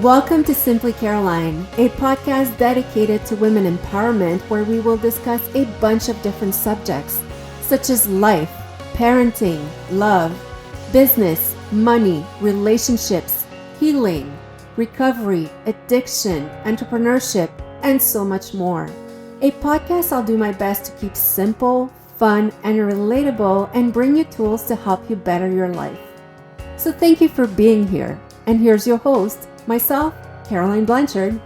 Welcome to Simply Caroline, a podcast dedicated to women empowerment where we will discuss a bunch of different subjects such as life, parenting, love, business, money, relationships, healing, recovery, addiction, entrepreneurship, and so much more. A podcast I'll do my best to keep simple, fun, and relatable and bring you tools to help you better your life. So thank you for being here. And here's your host, myself, Caroline Blanchard.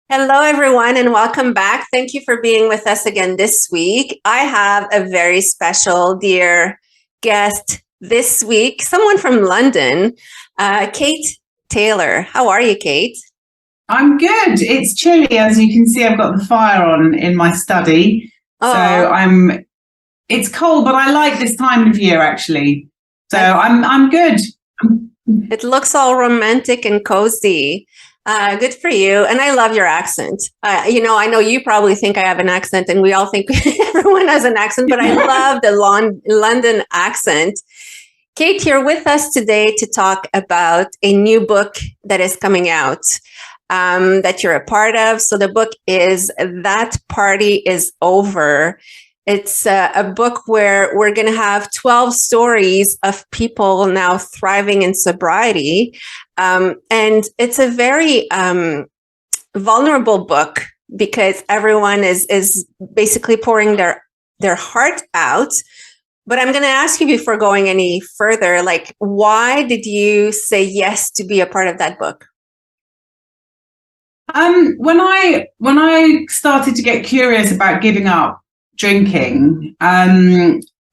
Hello, everyone, and welcome back. Thank you for being with us again this week. I have a very special, dear guest this week, someone from London, Kate Taylor. How are you, Kate? I'm good. It's chilly, as you can see. I've got the fire on in my study, so it's cold, but I like this time of year actually. So I'm good. It looks all romantic and cozy. Good for you. And I love your accent. I know you probably think I have an accent, and we all think everyone has an accent, but I love the London accent. Kate, you're with us today to talk about a new book that is coming out that you're a part of. So the book is That Party Is Over. It's a book where we're going to have 12 stories of people now thriving in sobriety. And it's a very vulnerable book because everyone is basically pouring their heart out. But I'm going to ask you before going any further, why did you say yes to be a part of that book? When I started to get curious about giving up drinking,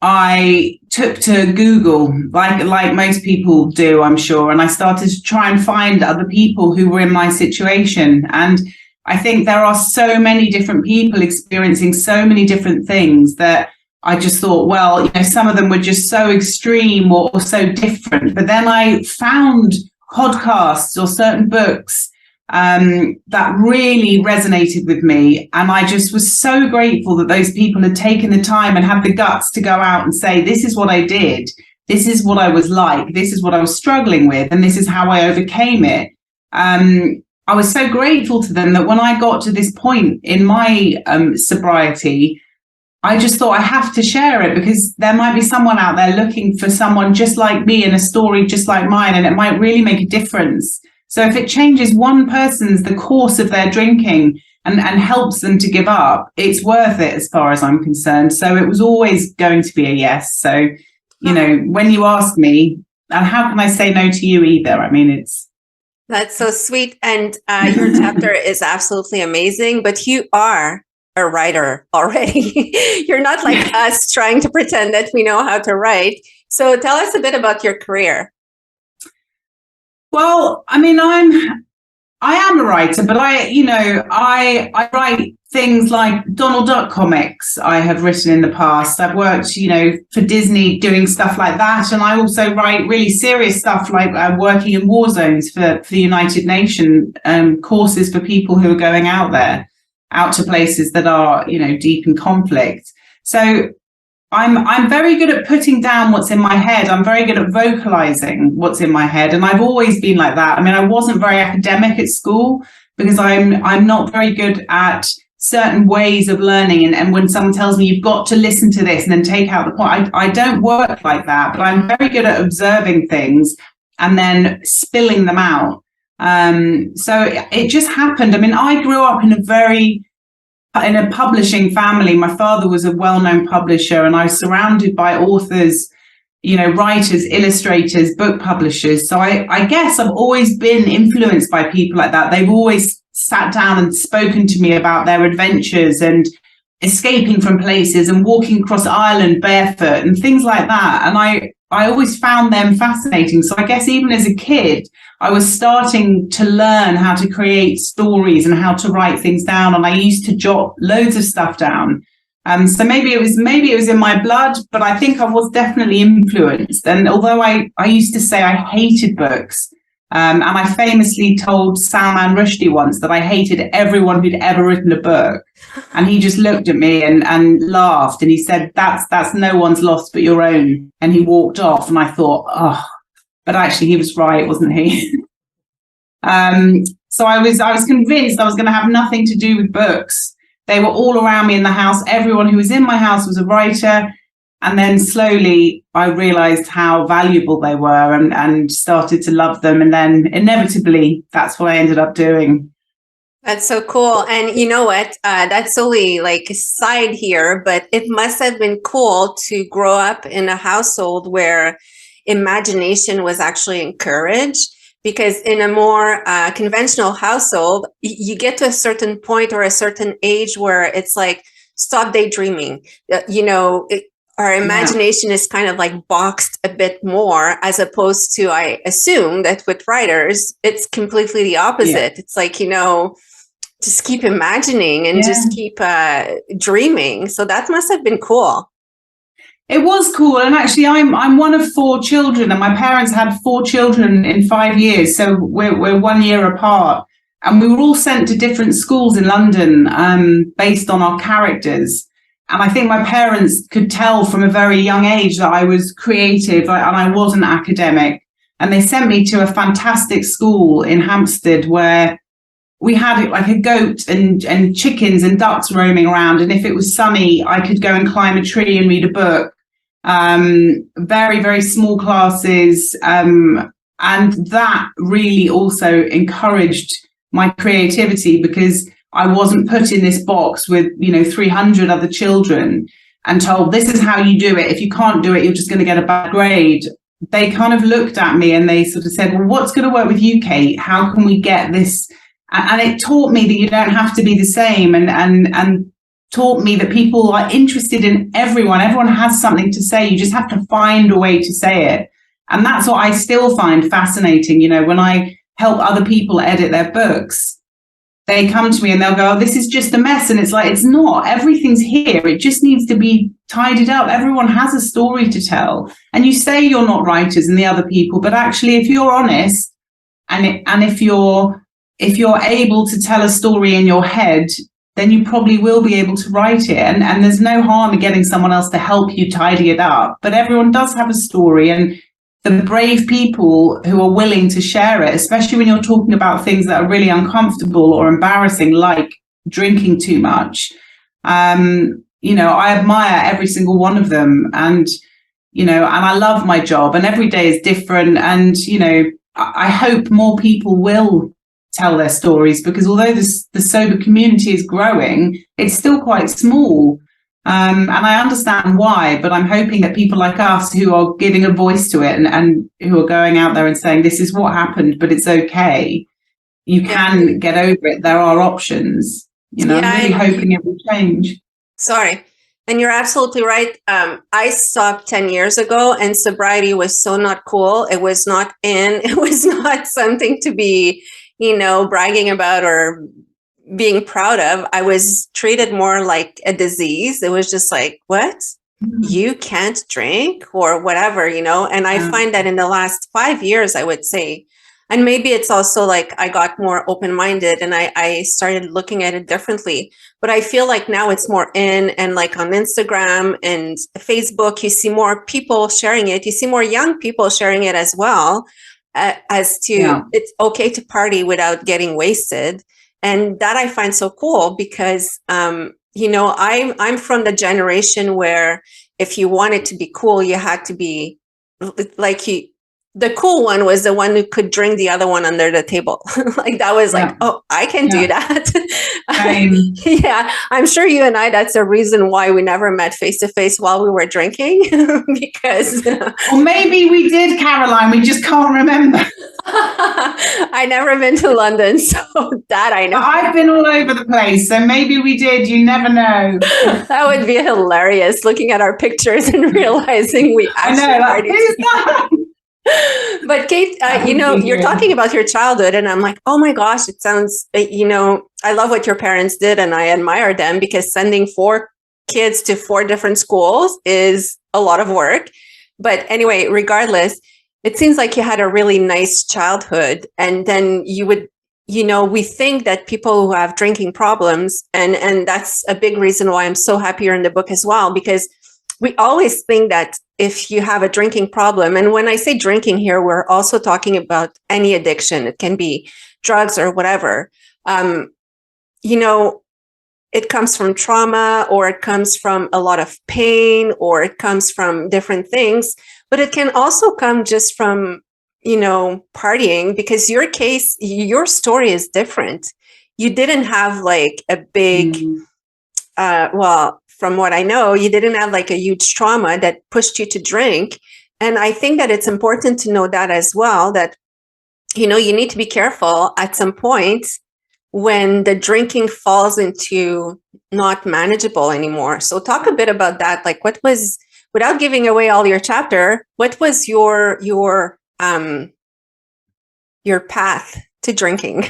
I took to Google, like most people do, I'm sure, and I started to try and find other people who were in my situation. And I think there are so many different people experiencing so many different things that I just thought, well, some of them were just so extreme or so different. But then I found podcasts or certain books that really resonated with me. And I just was so grateful that those people had taken the time and had the guts to go out and say, this is what I did. This is what I was like. This is what I was struggling with. And this is how I overcame it. I was so grateful to them that when I got to this point in my sobriety, I just thought I have to share it because there might be someone out there looking for someone just like me and a story just like mine, and it might really make a difference. So if it changes one person's the course of their drinking and helps them to give up, it's worth it as far as I'm concerned. So it was always going to be a yes. So, when you ask me, and how can I say no to you either? I mean, That's so sweet. And your chapter is absolutely amazing, but you are a writer already. You're not like us trying to pretend that we know how to write. So tell us a bit about your career. Well, I mean, I am a writer, but I write things like Donald Duck comics I have written in the past. I've worked, for Disney doing stuff like that. And I also write really serious stuff like working in war zones for the United Nations courses for people who are going out to places that are, deep in conflict. So I'm very good at putting down what's in my head. I'm very good at vocalizing what's in my head. And I've always been like that. I mean, I wasn't very academic at school because I'm not very good at certain ways of learning. And when someone tells me you've got to listen to this and then take out the point, I don't work like that, but I'm very good at observing things and then spilling them out. So it just happened. I mean, I grew up in a publishing family. My father was a well-known publisher, and I was surrounded by authors, writers, illustrators, book publishers. So I guess I've always been influenced by people like that. They've always sat down and spoken to me about their adventures and escaping from places and walking across Ireland barefoot and things like that. And I always found them fascinating. So I guess even as a kid, I was starting to learn how to create stories and how to write things down. And I used to jot loads of stuff down. So maybe it was in my blood, but I think I was definitely influenced. And although I used to say I hated books, and I famously told Salman Rushdie once that I hated everyone who'd ever written a book. And he just looked at me and laughed. And he said, that's no one's loss but your own. And he walked off. And I thought, oh, but actually he was right, wasn't he? So I was convinced I was going to have nothing to do with books. They were all around me in the house. Everyone who was in my house was a writer. And then slowly I realized how valuable they were and started to love them. And then inevitably, that's what I ended up doing. That's so cool. And you know what? That's only like a side here, but it must have been cool to grow up in a household where imagination was actually encouraged. Because in a more conventional household, you get to a certain point or a certain age where it's like, stop daydreaming. Our imagination is kind of like boxed a bit more, as opposed to, I assume that with writers, it's completely the opposite. Yeah. It's like, just keep imagining and just keep dreaming. So that must have been cool. It was cool. And actually, I'm one of 4 children, and my parents had 4 children in 5 years. So we're 1 year apart. And we were all sent to different schools in London based on our characters. And I think my parents could tell from a very young age that I was creative and I wasn't academic. And they sent me to a fantastic school in Hampstead where we had like a goat and chickens and ducks roaming around. And if it was sunny, I could go and climb a tree and read a book. Very, very small classes. And that really also encouraged my creativity, because I wasn't put in this box with, 300 other children and told, this is how you do it. If you can't do it, you're just going to get a bad grade. They kind of looked at me and they sort of said, well, what's going to work with you, Kate? How can we get this? And it taught me that you don't have to be the same, and taught me that people are interested in everyone. Everyone has something to say. You just have to find a way to say it. And that's what I still find fascinating. When I help other people edit their books, they come to me and they'll go, oh, this is just a mess. And it's like, it's not. Everything's here. It just needs to be tidied up. Everyone has a story to tell. And you say you're not writers and the other people, but actually, if you're honest and if you're able to tell a story in your head, then you probably will be able to write it. And there's no harm in getting someone else to help you tidy it up. But everyone does have a story, and the brave people who are willing to share it, especially when you're talking about things that are really uncomfortable or embarrassing, like drinking too much. I admire every single one of them. And I love my job, and every day is different. And, I hope more people will tell their stories, because although the sober community is growing, it's still quite small. And I understand why, but I'm hoping that people like us who are giving a voice to it and who are going out there and saying, this is what happened, but it's okay. You can get over it. There are options. I'm really hoping it will change. Sorry. And you're absolutely right. I stopped 10 years ago, and sobriety was so not cool. It was not in. It was not something to be, bragging about or being proud of. I was treated more like a disease. It was just like, what? You can't drink or whatever, and I find that in the last 5 years, I would say, and maybe it's also like I got more open-minded and I started looking at it differently, but I feel like now it's more in, and like on Instagram and Facebook, you see more people sharing it. You see more young people sharing it as well, as to it's okay to party without getting wasted. And that I find so cool, because, I'm from the generation where if you wanted to be cool, you had to be like the cool one was the one who could drink the other one under the table. Like that was like, oh, I can do that. Yeah, I'm sure you and I, that's a reason why we never met face to face while we were drinking, because. Or maybe we did, Caroline, we just can't remember. I never been to London, so that I know. I've been all over the place, so maybe we did. You never know. That would be hilarious, looking at our pictures and realizing we actually who's that? But Kate, you're talking about your childhood, and I'm like, oh my gosh, it sounds, I love what your parents did, and I admire them, because sending 4 kids to 4 different schools is a lot of work. But anyway, regardless, it seems like you had a really nice childhood, and then you would, we think that people who have drinking problems, and that's a big reason why I'm so happy you're in the book as well, because we always think that if you have a drinking problem, and when I say drinking here, we're also talking about any addiction. It can be drugs or whatever. It comes from trauma, or it comes from a lot of pain, or it comes from different things, but it can also come just from, partying, because your story is different. You didn't have like a big, from what I know, you didn't have like a huge trauma that pushed you to drink. And I think that it's important to know that as well, that, you need to be careful at some point when the drinking falls into not manageable anymore. So talk a bit about that. Like, what was, without giving away all your chapter, what was your path to drinking?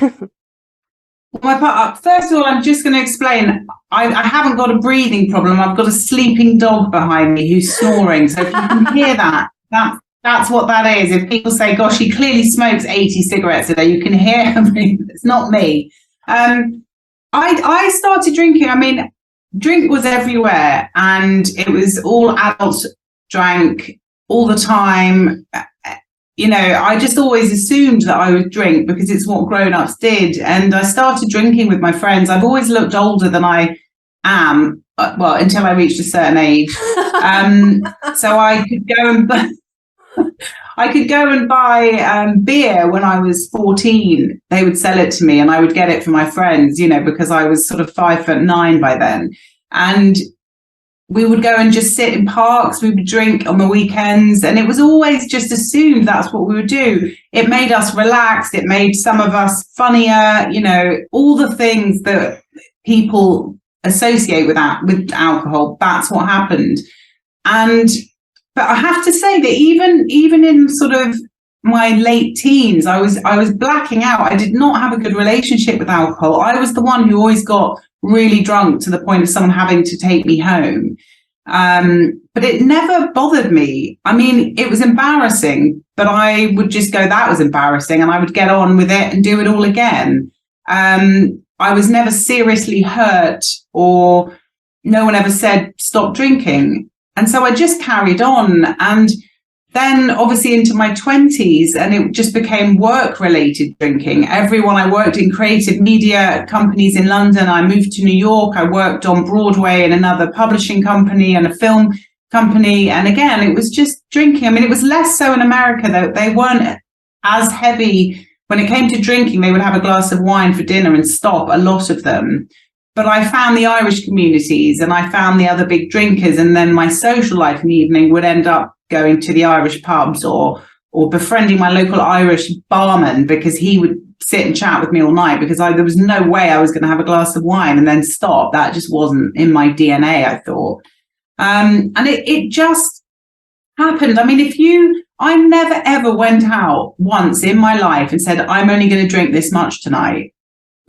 First of all, I'm just going to explain. I haven't got a breathing problem. I've got a sleeping dog behind me who's snoring. So if you can hear that, that's what that is. If people say, gosh, he clearly smokes 80 cigarettes a day, you can hear him. It's not me. I started drinking. I mean, drink was everywhere, and it was all adults drank all the time. I just always assumed that I would drink because it's what grown-ups did. And I started drinking with my friends. I've always looked older than I am, well, until I reached a certain age. So I could go and buy beer when I was 14. They would sell it to me, and I would get it for my friends, because I was sort of 5'9" by then. And we would go and just sit in parks. We would drink on the weekends, and it was always just assumed that's what we would do. It made us relaxed. It made some of us funnier, all the things that people associate with alcohol. That's what happened. But I have to say that even in sort of my late teens, I was blacking out. I did not have a good relationship with alcohol. I was the one who always got really drunk to the point of someone having to take me home. But it never bothered me. I mean, it was embarrassing, but I would just go, that was embarrassing, and I would get on with it and do it all again. I was never seriously hurt, or no one ever said, stop drinking. And so I just carried on. And then obviously into my 20s, and it just became work-related drinking. Everyone, I worked in creative media companies in London. I moved to New York. I worked on Broadway in another publishing company and a film company. And again, it was just drinking. I mean, it was less so in America, though. They weren't as heavy. When it came to drinking, they would have a glass of wine for dinner and stop, a lot of them. But I found the Irish communities, and I found the other big drinkers. And then my social life in the evening would end up going to the Irish pubs or befriending my local Irish barman, because he would sit and chat with me all night, because there was no way I was going to have a glass of wine and then stop. That just wasn't in my DNA, I thought. And it just happened. I mean, I never ever went out once in my life and said, I'm only going to drink this much tonight.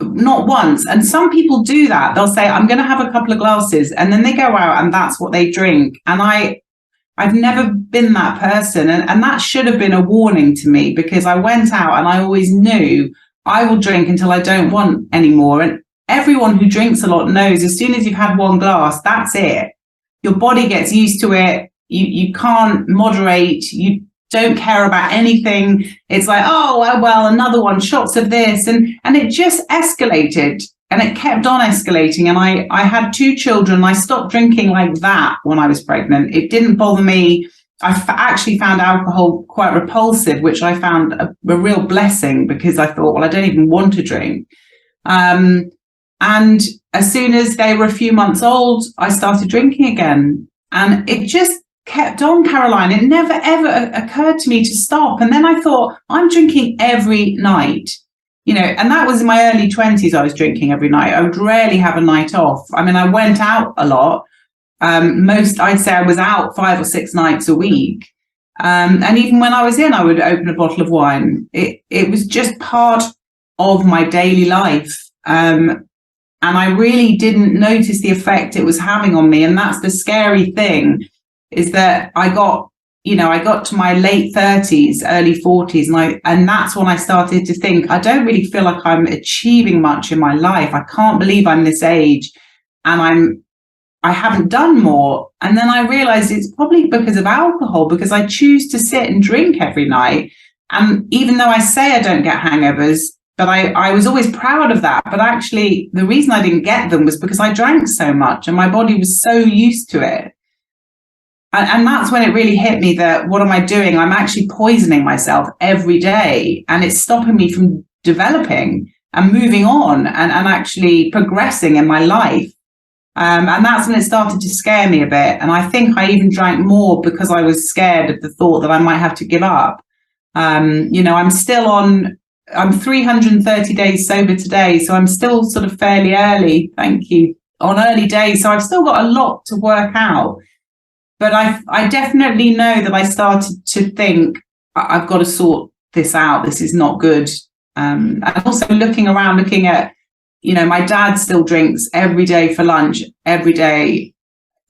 Not once. And some people do that. They'll say, I'm going to have a couple of glasses, and then they go out and that's what they drink. And I've never been that person. And that should have been a warning to me, because I went out and I always knew I will drink until I don't want anymore. And everyone who drinks a lot knows as soon as you've had one glass, that's it. Your body gets used to it. You can't moderate. You don't care about anything. It's like, oh, well, another one, shots of this. And it just escalated, and it kept on escalating. And I had 2 children. I stopped drinking like that when I was pregnant. It didn't bother me. I actually found alcohol quite repulsive, which I found a real blessing, because I thought, well, I don't even want to drink. And as soon as they were a few months old, I started drinking again. And it just kept on, Caroline. It never, ever occurred to me to stop. And then I thought, I'm drinking every night, and that was in my early 20s. I was drinking every night. I would rarely have a night off. I mean, I went out a lot. I'd say I was out 5 or 6 nights a week. And even when I was in, I would open a bottle of wine. It was just part of my daily life. And I really didn't notice the effect it was having on me. And that's the scary thing, is that I got to my late 30s, early 40s, and that's when I started to think, I don't really feel like I'm achieving much in my life. I can't believe I'm this age, and I haven't done more. And then I realized it's probably because of alcohol, because I choose to sit and drink every night. And even though I say I don't get hangovers, but I was always proud of that. But actually, the reason I didn't get them was because I drank so much and my body was so used to it. And that's when it really hit me that, what am I doing? I'm actually poisoning myself every day, and it's stopping me from developing and moving on and actually progressing in my life. And that's when it started to scare me a bit. And I think I even drank more because I was scared of the thought that I might have to give up. I'm 330 days sober today, so I'm still sort of fairly early, thank you, on early days. So I've still got a lot to work out. But I definitely know that I started to think, I've got to sort this out. This is not good. And also looking at, my dad still drinks every day for lunch, every day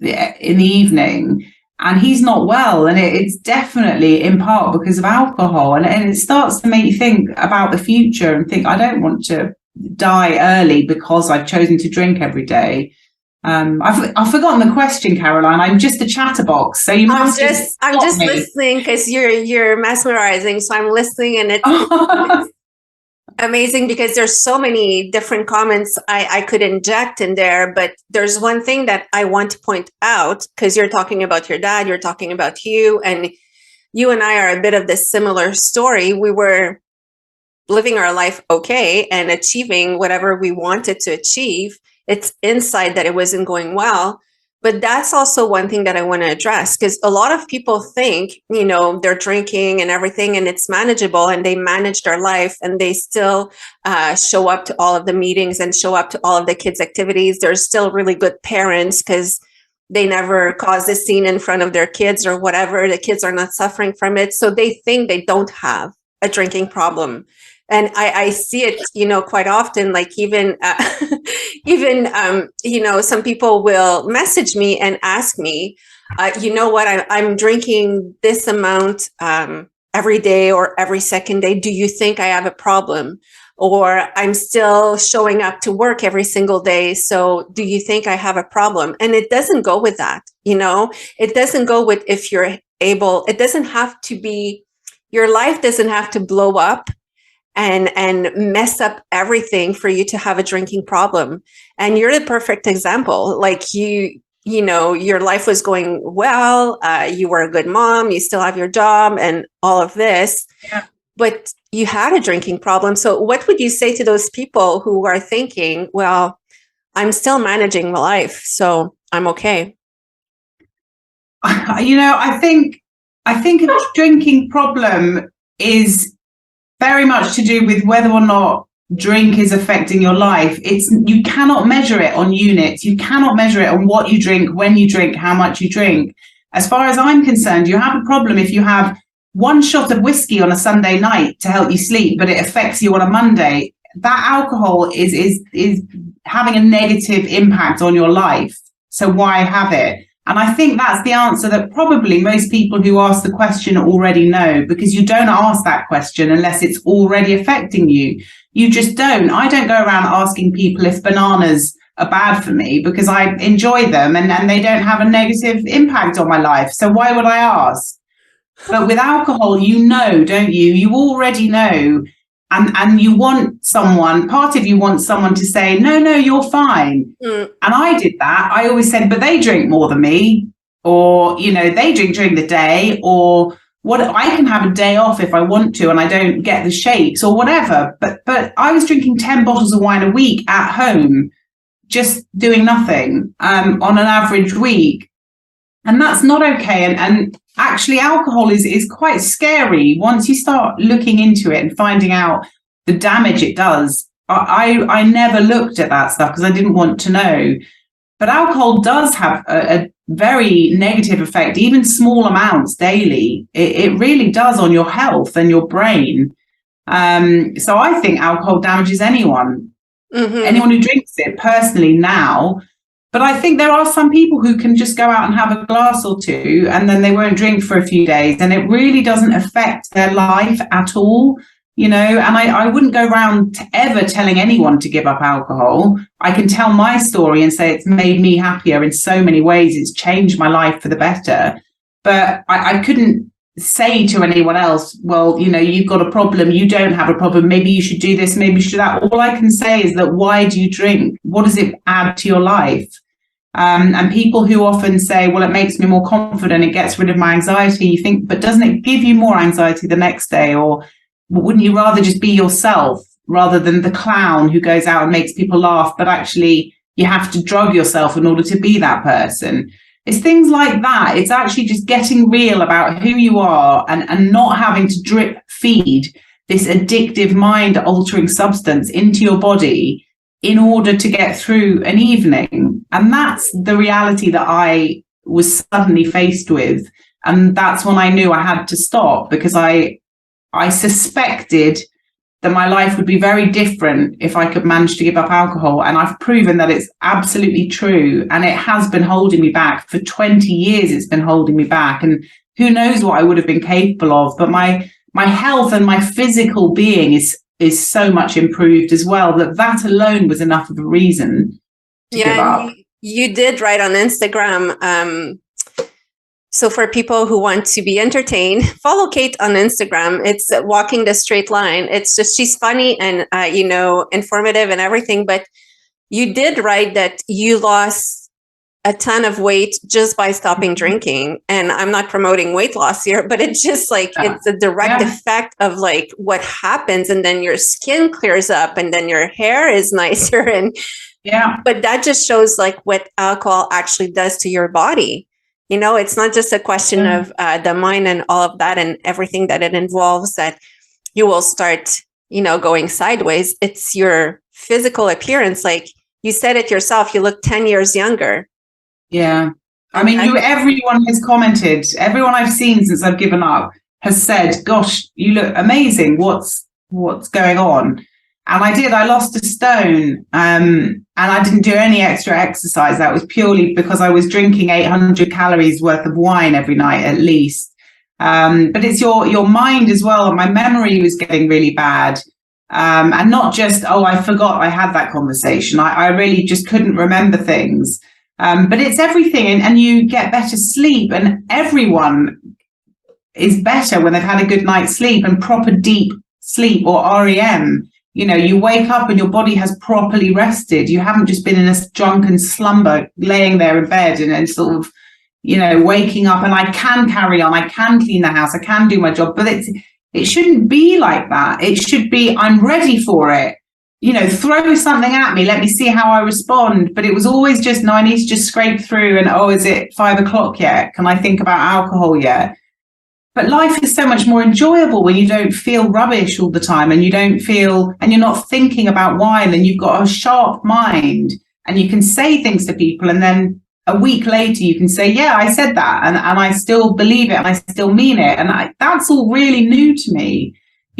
in the evening, and he's not well. And it's definitely in part because of alcohol. And it starts to make you think about the future and think, I don't want to die early because I've chosen to drink every day. I've forgotten the question, Caroline. I'm just a chatterbox, so you must. I'm just listening because you're mesmerizing. So I'm listening, and it's amazing because there's so many different comments I could inject in there. But there's one thing that I want to point out, because you're talking about your dad, you're talking about you, and you and I are a bit of this similar story. We were living our life okay and achieving whatever we wanted to achieve. It's inside that it wasn't going well. But that's also one thing that I want to address, because a lot of people think, they're drinking and everything and it's manageable, and they manage their life and they still show up to all of the meetings and show up to all of the kids' activities. They're still really good parents because they never cause a scene in front of their kids or whatever. The kids are not suffering from it. So they think they don't have a drinking problem. And I see it, quite often, like even some people will message me and ask me, I'm drinking this amount every day or every second day. Do you think I have a problem? Or I'm still showing up to work every single day. So do you think I have a problem? And it doesn't go with that. It doesn't go with if you're able. It doesn't have to be, your life doesn't have to blow up and mess up everything for you to have a drinking problem. And you're the perfect example. Like your life was going well. You were a good mom. You still have your job and all of this, but you had a drinking problem. So what would you say to those people who are thinking, well, I'm still managing my life, so I'm okay? I think a drinking problem is very much to do with whether or not drink is affecting your life. You cannot measure it on units. You cannot measure it on what you drink, when you drink, how much you drink. As far as I'm concerned, you have a problem if you have one shot of whiskey on a Sunday night to help you sleep, but it affects you on a Monday. That alcohol is having a negative impact on your life. So why have it? And I think that's the answer that probably most people who ask the question already know, because you don't ask that question unless it's already affecting you. You just don't. I don't go around asking people if bananas are bad for me, because I enjoy them and they don't have a negative impact on my life. So why would I ask? But with alcohol, don't you? You already know. And you want part of you wants someone to say, no, you're fine. And I did that. I always said, but they drink more than me, or, they drink during the day, or what, I can have a day off if I want to, and I don't get the shakes or whatever. But I was drinking 10 bottles of wine a week at home, just doing nothing on an average week. And that's not okay. And actually, alcohol is quite scary once you start looking into it and finding out the damage it does. I never looked at that stuff because I didn't want to know. But alcohol does have a very negative effect, even small amounts daily. It really does on your health and your brain. So I think alcohol damages anyone who drinks it personally now. But I think there are some people who can just go out and have a glass or two and then they won't drink for a few days, and it really doesn't affect their life at all. and I wouldn't go around ever telling anyone to give up alcohol. I can tell my story and say it's made me happier in so many ways. It's changed my life for the better. But I couldn't say to anyone else, well, you've got a problem, you don't have a problem, maybe you should do this, maybe you should do that. All I can say is that, why do you drink? What does it add to your life? And people who often say, well, it makes me more confident, it gets rid of my anxiety, you think, but doesn't it give you more anxiety the next day? Or wouldn't you rather just be yourself rather than the clown who goes out and makes people laugh, but actually you have to drug yourself in order to be that person? It's things like that. It's actually just getting real about who you are and not having to drip feed this addictive mind altering substance into your body in order to get through an evening. And that's the reality that I was suddenly faced with. And that's when I knew I had to stop, because I suspected that my life would be very different if I could manage to give up alcohol. And I've proven that it's absolutely true. And it has been holding me back. For 20 years, it's been holding me back. And who knows what I would have been capable of. But my health and my physical being is so much improved as well, that alone was enough of a reason to give up. You did write on Instagram, so for people who want to be entertained, follow Kate on Instagram. It's Walking the Straight Line. It's just, she's funny and, informative and everything. But you did write that you lost a ton of weight just by stopping drinking. And I'm not promoting weight loss here, but it's just like, it's a direct effect of like what happens. And then your skin clears up and then your hair is nicer. And but that just shows like what alcohol actually does to your body. It's not just a question of the mind and all of that and everything that it involves that you will start, going sideways. It's your physical appearance. Like you said it yourself, you look 10 years younger. Yeah. I mean, everyone has commented, everyone I've seen since I've given up has said, gosh, you look amazing. What's going on? And I lost a stone, and I didn't do any extra exercise. That was purely because I was drinking 800 calories worth of wine every night at least. But it's your mind as well. My memory was getting really bad. And not just, I forgot I had that conversation. I really just couldn't remember things. But it's everything. And you get better sleep, and everyone is better when they've had a good night's sleep and proper deep sleep, or REM. You wake up and your body has properly rested. You haven't just been in a drunken slumber, laying there in bed and sort of, waking up and I can carry on. I can clean the house. I can do my job. But it shouldn't be like that. It should be, I'm ready for it. Throw something at me. Let me see how I respond. But it was always just, no, I need to just scrape through and, is it 5 o'clock yet? Can I think about alcohol yet? But life is so much more enjoyable when you don't feel rubbish all the time and you're not thinking about wine, and you've got a sharp mind and you can say things to people. And then a week later you can say, yeah, I said that. And I still believe it and I still mean it. And that's all really new to me.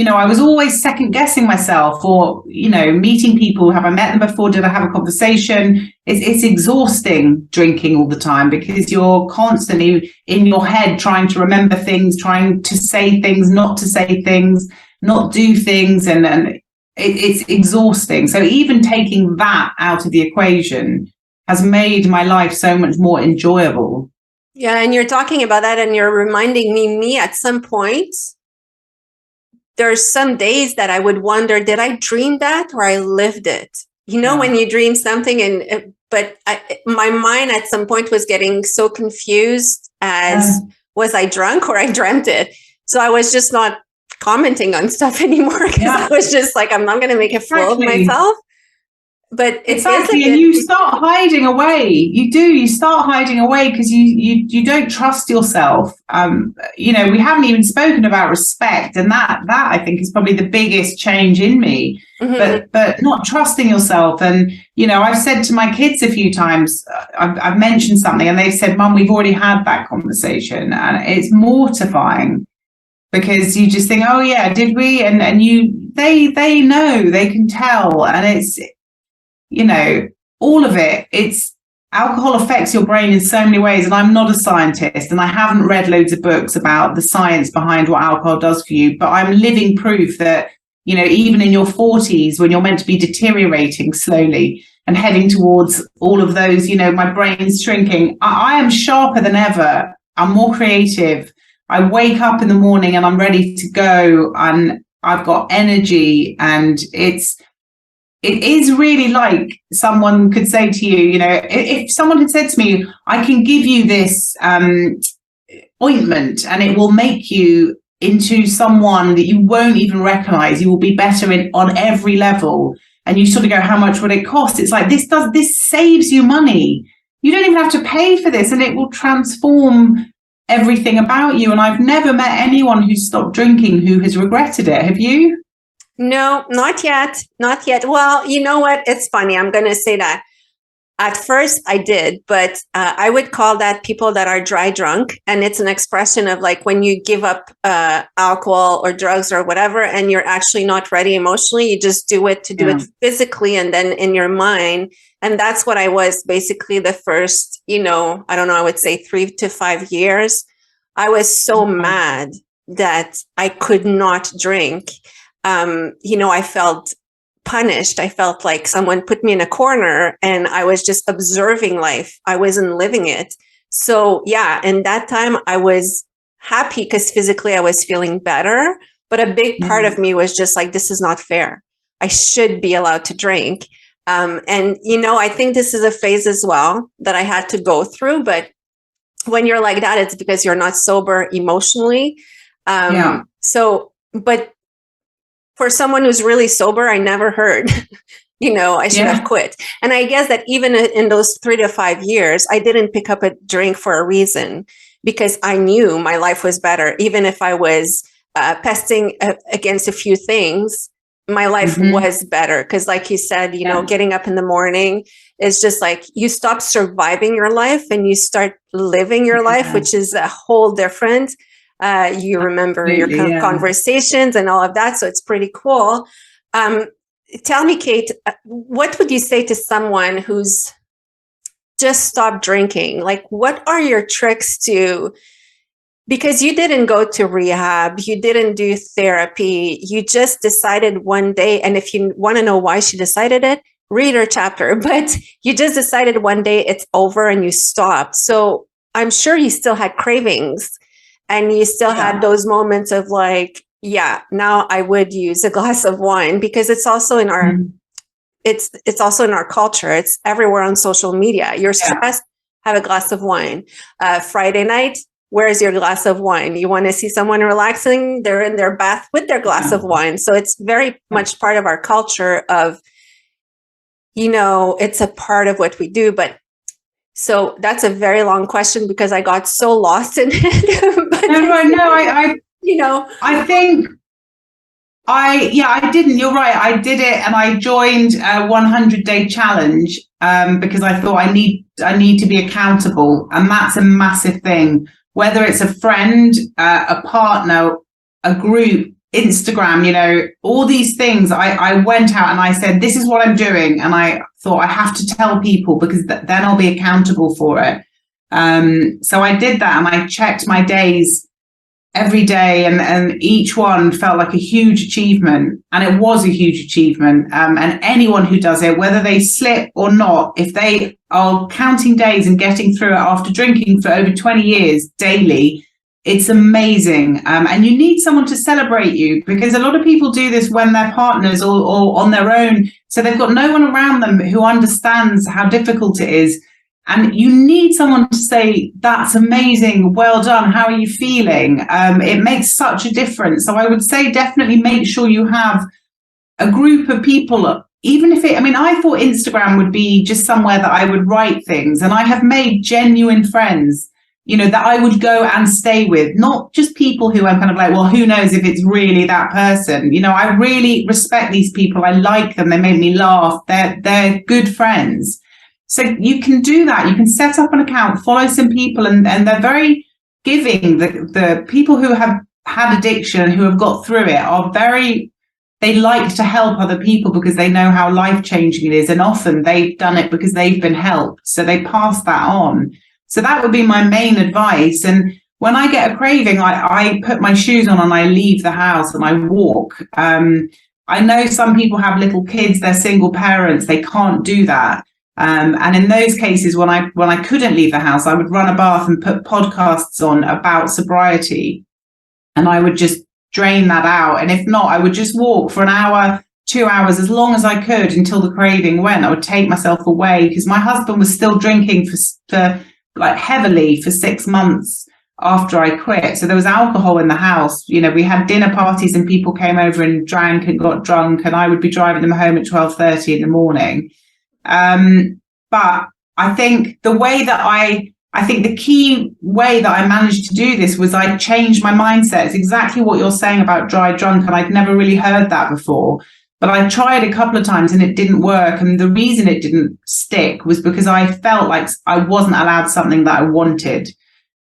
I was always second guessing myself, or, meeting people. Have I met them before? Did I have a conversation? It's exhausting drinking all the time, because you're constantly in your head trying to remember things, trying to say things, not to say things, not do things. And it's exhausting. So even taking that out of the equation has made my life so much more enjoyable. Yeah. And you're talking about that and you're reminding me at some point, there's some days that I would wonder, did I dream that or I lived it? When you dream something but my mind at some point was getting so confused as was I drunk or I dreamt it? So I was just not commenting on stuff anymore, because I was just like, I'm not going to make a fool of myself. But exactly, and you start hiding away. You start hiding away because you don't trust yourself. We haven't even spoken about respect, and that I think is probably the biggest change in me. Mm-hmm. But not trusting yourself. And I've said to my kids a few times, I've mentioned something, and they've said, "Mum, we've already had that conversation," and it's mortifying, because you just think, "Oh yeah, did we?" And they know, they can tell, and it's. All of it, alcohol affects your brain in so many ways. And I'm not a scientist, and I haven't read loads of books about the science behind what alcohol does for you, but I'm living proof that you know, even in your 40s when you're meant to be deteriorating slowly and heading towards all of those, you know, my brain's shrinking. I am sharper than ever. I'm more creative. I wake up in the morning and I'm ready to go, and I've got energy, and it is really like someone could say to you, you know, if someone had said to me, I can give you this ointment and it will make you into someone that you won't even recognize, you will be better on every level, and you sort of go, how much would it cost? It's like, this saves you money. You don't even have to pay for this, and it will transform everything about you. And I've never met anyone who's stopped drinking who has regretted it. Have you? No, not yet. Not yet. Well, you know what? It's funny. I'm going to say that. At first I did, but I would call that people that are dry drunk. And it's an expression of like when you give up alcohol or drugs or whatever, and you're actually not ready emotionally, you just do it to do it physically and then in your mind. And that's what I was basically the first, you know, I don't know, I would say 3 to 5 years. I was so mad that I could not drink. You know, I felt punished. I felt like someone put me in a corner and I was just observing life. I wasn't living it. So yeah, in that time I was happy because physically I was feeling better. But a big part of me was just like, this is not fair. I should be allowed to drink. And, you know, I think this is a phase as well that I had to go through. But when you're like that, it's because you're not sober emotionally. So, but for someone who's really sober, I never heard, you know, I should have quit. And I guess that even in those 3 to 5 years, I didn't pick up a drink for a reason, because I knew my life was better. Even if I was pesting against a few things, my life was better. Because like you said, you know, getting up in the morning is just like you stop surviving your life and you start living your life, which is a whole different. You remember your conversations and all of that. So it's pretty cool. Tell me, Kate, what would you say to someone who's just stopped drinking? Like, what are your tricks to, because you didn't go to rehab, you didn't do therapy, you just decided one day, and if you want to know why she decided it, read her chapter, but you just decided one day it's over and you stopped. So I'm sure you still had cravings. And you still had those moments of like, yeah, now I would use a glass of wine, because it's also in our, it's also in our culture. It's everywhere on social media. You're stressed, have a glass of wine. Friday night, where's your glass of wine? You want to see someone relaxing? They're in their bath with their glass of wine. So it's very much part of our culture of, you know, it's a part of what we do. But so that's a very long question because I got so lost in it. But, I you know, I think I didn't. You're right. I did it, and I joined a 100-day challenge because I thought I need to be accountable, and that's a massive thing. Whether it's a friend, a partner, a group, Instagram, you know, all these things. I went out and I said, this is what I'm doing, and I thought I have to tell people because then I'll be accountable for it. So I did that, and I checked my days every day, and each one felt like a huge achievement, and it was a huge achievement. And anyone who does it, whether they slip or not, if they are counting days and getting through it after drinking for over 20 years daily, it's amazing. And you need someone to celebrate you, because a lot of people do this when they're partners or on their own. So they've got no one around them who understands how difficult it is. And you need someone to say, that's amazing, well done, how are you feeling? It makes such a difference. So I would say definitely make sure you have a group of people, even if I thought Instagram would be just somewhere that I would write things. And I have made genuine friends, you know, that I would go and stay with, not just people who I'm kind of like, well, who knows if it's really that person. You know, I really respect these people. I like them. They make me laugh. They're good friends. So you can do that. You can set up an account, follow some people, and they're very giving. The people who have had addiction, who have got through it, are they like to help other people because they know how life-changing it is. And often they've done it because they've been helped. So they pass that on. So that would be my main advice. And when I get a craving, I put my shoes on and I leave the house and I walk. I know some people have little kids, they're single parents, they can't do that. And in those cases, when I couldn't leave the house, I would run a bath and put podcasts on about sobriety, and I would just drain that out. And if not, I would just walk for an hour, 2 hours, as long as I could until the craving went. I would take myself away, because my husband was still drinking for like heavily for 6 months after I quit. So there was alcohol in the house. You know, we had dinner parties and people came over and drank and got drunk, and I would be driving them home at 12:30 in the morning. But I think the key way that I managed to do this was I changed my mindset. It's exactly what you're saying about dry drunk, and I'd never really heard that before. But I tried a couple of times and it didn't work. And the reason it didn't stick was because I felt like I wasn't allowed something that I wanted.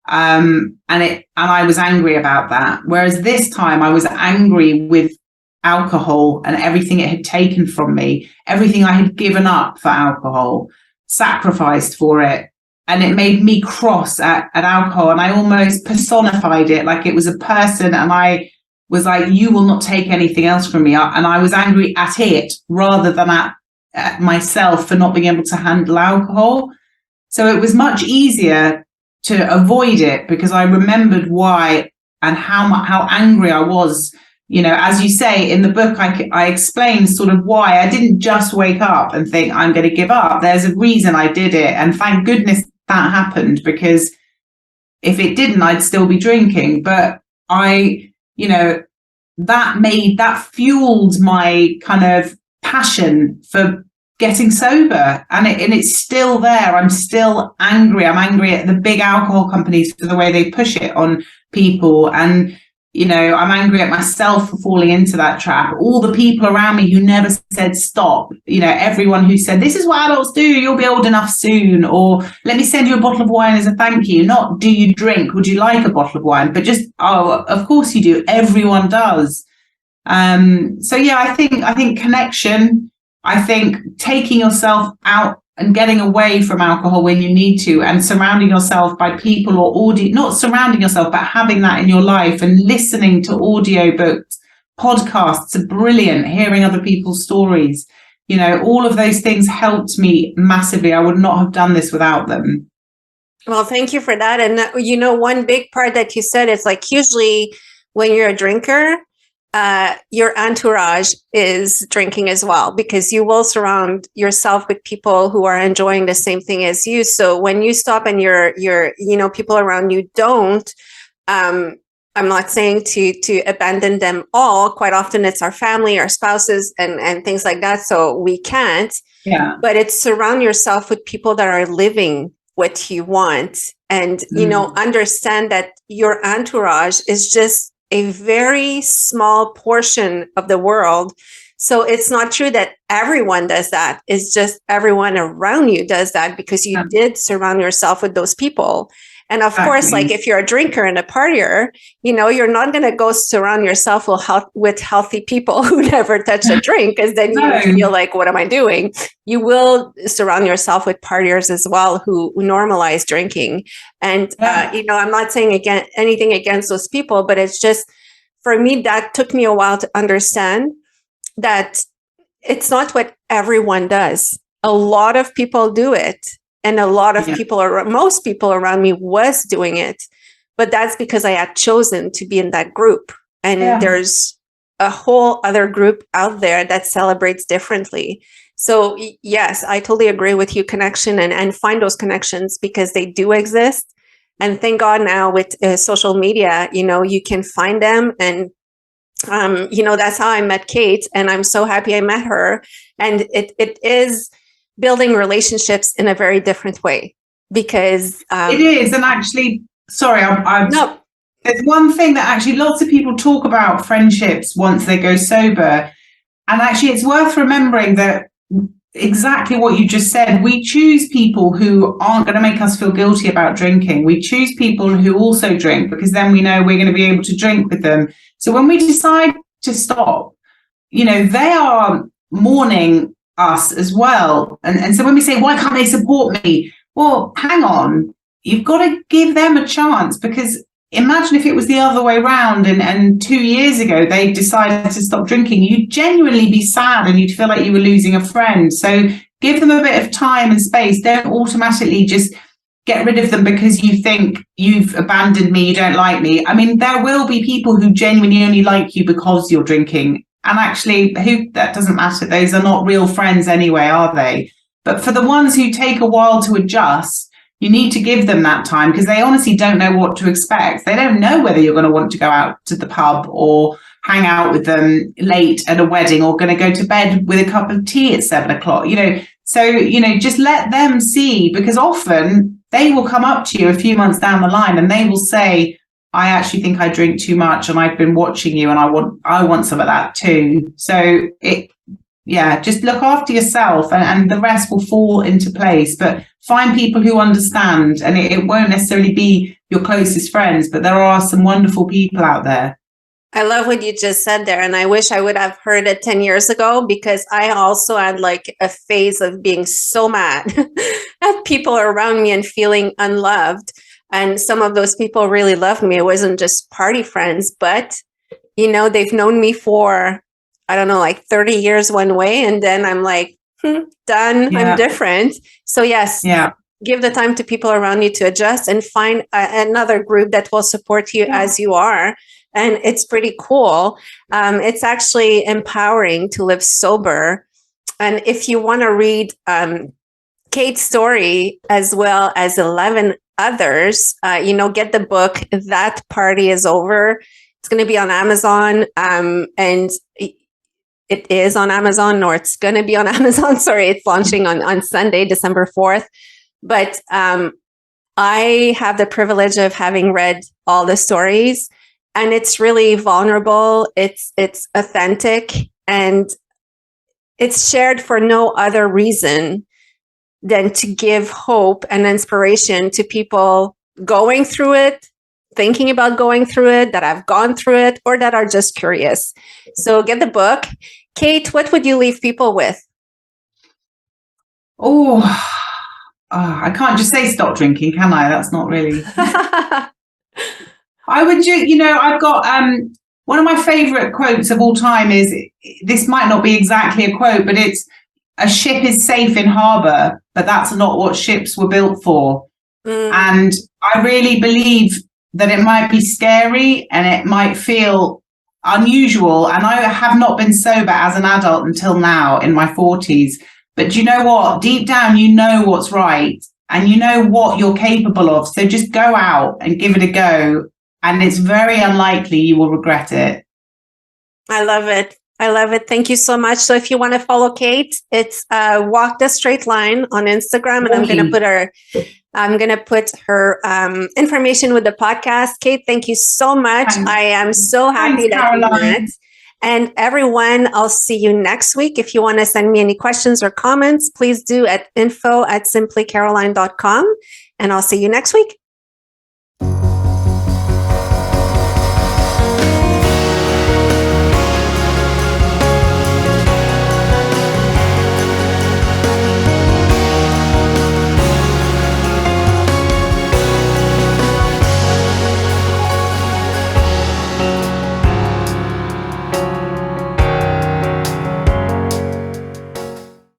And I was angry about that. Whereas this time I was angry with alcohol and everything it had taken from me, everything I had given up for alcohol, sacrificed for it. And it made me cross at alcohol. And I almost personified it like it was a person. And I was like, you will not take anything else from me. And I was angry at it rather than at myself for not being able to handle alcohol. So it was much easier to avoid it, because I remembered why and how angry I was. You know, as you say in the book, I explained sort of why I didn't just wake up and think I'm going to give up. There's a reason I did it. And thank goodness that happened, because if it didn't, I'd still be drinking. But that fueled my kind of passion for getting sober, and it's still there. I'm still angry. I'm angry at the big alcohol companies for the way they push it on people, and I'm angry at myself for falling into that trap. All the people around me who never said stop, everyone who said, this is what adults do, you'll be old enough soon, or let me send you a bottle of wine as a thank you. Not, do you drink? Would you like a bottle of wine? But just, oh, of course you do. Everyone does. So yeah, I think connection, I think taking yourself out and getting away from alcohol when you need to, and surrounding yourself by people or audio, not surrounding yourself, but having that in your life, and listening to audiobooks, podcasts are brilliant, hearing other people's stories. All of those things helped me massively. I would not have done this without them. Well, thank you for that. And one big part that you said is like, usually when you're a drinker, your entourage is drinking as well, because you will surround yourself with people who are enjoying the same thing as you. So when you stop and you're people around you don't, I'm not saying to abandon them all. Quite often it's our family, our spouses, and things like that. So we can't. Yeah. But it's surround yourself with people that are living what you want, and understand that your entourage is just a very small portion of the world. So it's not true that everyone does that. It's just everyone around you does that, because you did surround yourself with those people. And of course, like if you're a drinker and a partier, you're not going to go surround yourself with healthy people who never touch a drink, because then you feel like, what am I doing? You will surround yourself with partiers as well who normalize drinking. And, I'm not saying anything against those people, but it's just, for me, that took me a while to understand that it's not what everyone does. A lot of people do it. And a lot of most people around me was doing it, but that's because I had chosen to be in that group. And there's a whole other group out there that celebrates differently. So yes, I totally agree with you, connection, and find those connections, because they do exist. And thank God now with social media, you can find them. And, that's how I met Kate, and I'm so happy I met her. And it is building relationships in a very different way, because it is. And actually, sorry, no, there's one thing that actually lots of people talk about friendships once they go sober, and actually it's worth remembering that exactly what you just said. We choose people who aren't going to make us feel guilty about drinking. We choose people who also drink, because then we know we're going to be able to drink with them. So when we decide to stop, they are mourning us as well. And so when we say, why can't they support me? Well, hang on, you've got to give them a chance, because imagine if it was the other way around and 2 years ago they decided to stop drinking. You'd genuinely be sad and you'd feel like you were losing a friend. So give them a bit of time and space. Don't automatically just get rid of them because you think you've abandoned me, you don't like me. I mean, there will be people who genuinely only like you because you're drinking. And actually, that doesn't matter. Those are not real friends anyway, are they? But for the ones who take a while to adjust, you need to give them that time because they honestly don't know what to expect. They don't know whether you're going to want to go out to the pub or hang out with them late at a wedding or going to go to bed with a cup of tea at 7 o'clock, So, just let them see, because often they will come up to you a few months down the line and they will say, I actually think I drink too much and I've been watching you and I want some of that too. So just look after yourself and the rest will fall into place. But find people who understand, and it won't necessarily be your closest friends, but there are some wonderful people out there. I love what you just said there. And I wish I would have heard it 10 years ago, because I also had like a phase of being so mad at people around me and feeling unloved. And some of those people really loved me. It wasn't just party friends, but, they've known me for, I don't know, like 30 years one way. And then I'm like, done. I'm different. So yes, give the time to people around you to adjust and find another group that will support you as you are. And it's pretty cool. It's actually empowering to live sober. And if you want to read Kate's story as well as 11 others, get the book, That Party Is Over. It's going to be on Amazon. And it is on Amazon, or it's going to be on Amazon. Sorry, it's launching on Sunday, December 4th. But I have the privilege of having read all the stories. And it's really vulnerable. It's authentic, and it's shared for no other reason than to give hope and inspiration to people going through it, thinking about going through it, that have gone through it, or that are just curious. So get the book. Kate, what would you leave people with? I can't just say stop drinking, can I? That's not really... I would, I've got one of my favorite quotes of all time is, this might not be exactly a quote, but it's, a ship is safe in harbor, but that's not what ships were built for. And I really believe that it might be scary and it might feel unusual. And I have not been sober as an adult until now in my 40s. But you know what? Deep down, you know what's right and you know what you're capable of. So just go out and give it a go. And it's very unlikely you will regret it. I love it. I love it. Thank you so much. So if you want to follow Kate, it's Walk the Straight Line on Instagram. And I'm going to put her information with the podcast. Kate, thank you so much. Thanks. I am so happy that you met. And everyone, I'll see you next week. If you want to send me any questions or comments, please do at info@simplycaroline.com. And I'll see you next week.